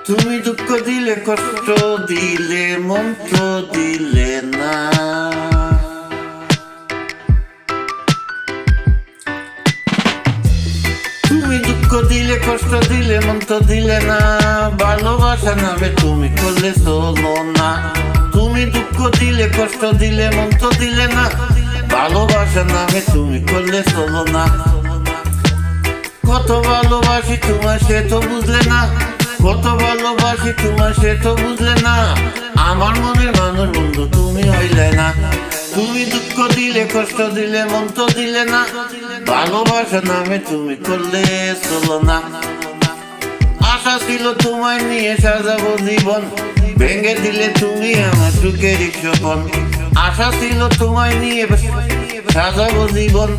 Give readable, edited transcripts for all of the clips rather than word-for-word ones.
তুমি দুঃখ দিলে, কষ্ট দিলে, মন্ত্র দিলে না। তুমি দুঃখ দিলে, কষ্ট দিলে, মন্ত্র দিলে না। ভালোবাসা নামে তুমি করলে চলো না। তুমি দুঃখ দিলে, কষ্ট দিলে, মন্ত্র দিলে না। ভালোবাসা নামে তুমি করলে চলো না। কত ভালোবাসি তোমার সে তো বুঝলে না। কত ভালোবাসি তোমার সে তো বুঝলে না। আমার মনের মানুষ বন্ধু তুমি হইলে না। তুমি দুঃখ দিলে, কষ্ট দিলে, মন্ত্র দিলে না। ভালোবাসা নামে তুমি করলে চলো না। আশা ছিল তোমায় নিয়ে সাজাবো জীবন, ভেঙে দিলে তুমি আমার সুখের স্বপন। আশা ছিল তোমায় নিয়ে সাজাবো জীবন,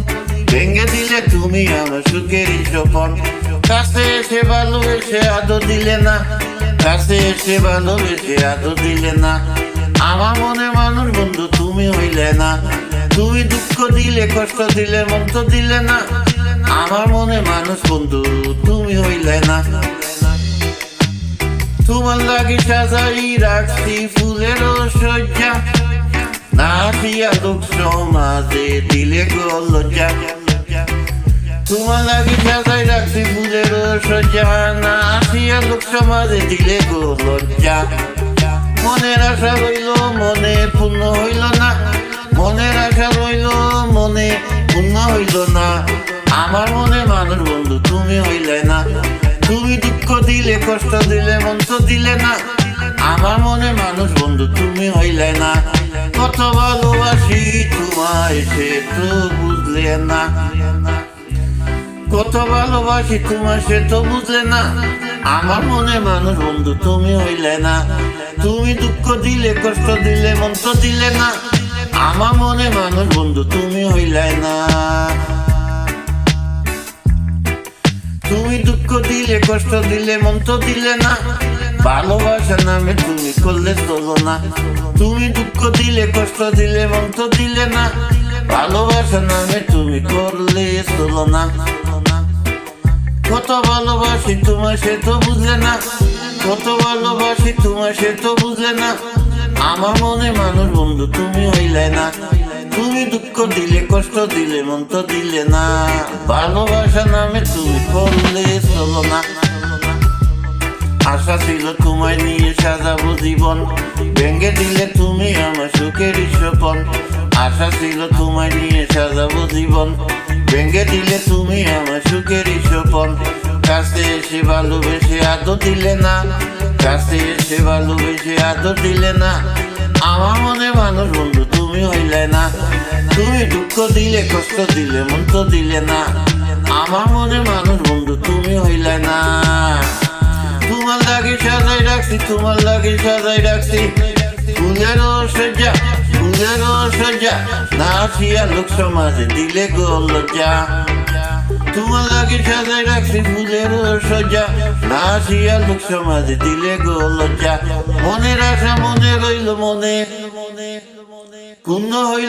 ভেঙে দিলে তুমি আমার সুখের স্বপন। কাছে এসে ভালোবেসে আদর দিলে না। কাছে এসে ভালোবেসে আদর দিলে না। আমার মনে মানুষ বন্ধু তুমি হইলে না। তুমি দুঃখ দিলে, কষ্ট দিলে, মন্ত্র দিলে না। আমার মনে মানুষ বন্ধু তুমি হইলে না। তোমার লাগি সাজাই রাখছি ফুলের সজ্জা, না আসিয়া লোক সমাজে দিলে গো লজ্জা। তোমার লাগি সাজাই রাখছি ফুলের সজ্জা, না আসিয়া লোক সমাজে দিলে গো লজ্জা। মনের আশা রইল মনে পূর্ণ হইল না। মনের আশা রইল মনে পূর্ণ হইল না। আমার মনে মানুষ বন্ধু তুমি হইলে না। তুমি দুঃখ দিলে, কষ্ট দিলে, মন্ত্র দিলে না। আমার মনে মানুষ বন্ধু তুমি হইলে না। কত ভালোবাসি তোমায় সে তো বুঝলে না। কত ভালোবাসি তোমায় সে তো বুঝলে না। আমার মনে মানুষ বন্ধু তুমি হইলে না। তুমি দুঃখ দিলে, কষ্ট দিলে, মন্ত্র দিলে না। আমার মনে মানুষ বন্ধু তুমি হইলে না। তুমি দুঃখ দিলে, কষ্ট দিলে, মন্ত্র দিলে না। ভালোবাসা নামে তুমি করলে চলো না। তুমি দুঃখ দিলে, কষ্ট দিলে, মন্ত্র দিলে না। ভালোবাসা নামে তুমি করলে চলো না। কত ভালোবাসি তোমার সে তো বুঝলে না। কত ভালোবাসি তোমার সে তো বুঝলে না। আমার মনে মানুষ বন্ধু তুমি হইলে না। তুমি দুঃখ দিলে, কষ্ট দিলে, মন্ত্র দিলে না। ভালোবাসা নামে তুমি করলে চলো না। আশা ছিল তোমায় নিয়ে সাজাবো জীবন, ভেঙে দিলে তুমি আমার সুখের স্বপন। আশা ছিল তোমায় নিয়ে সাজাবো জীবন, ভেঙে দিলে তুমি আমার সুখের স্বপন। কাছে এসে ভালোবেসে আদর দিলে না। কাছে এসে ভালোবেসে আদর দিলে না। আমার মনে মানুষ বন্ধু তুমি হইলে না। তুমি দুঃখ দিলে, কষ্ট দিলে, মন্ত্র দিলে না। আমার মনে মানুষ বন্ধু তুমি হইলে না। তোমার লাগি সাজাই রাখছি, তোমার লাগি সাজাই রাখছি ফুলের সজ্জা, ফুলের সজ্জা, না আসিয়া লোক সমাজে দিলে গো লজ্জা। তোমার লাগি সাজাই রাখছি ফুলের সজ্জা, না আসিয়া লোক সমাজে দিলে গো লজ্জা। মনের আশা মনে রইল মনে পূর্ণ হইল।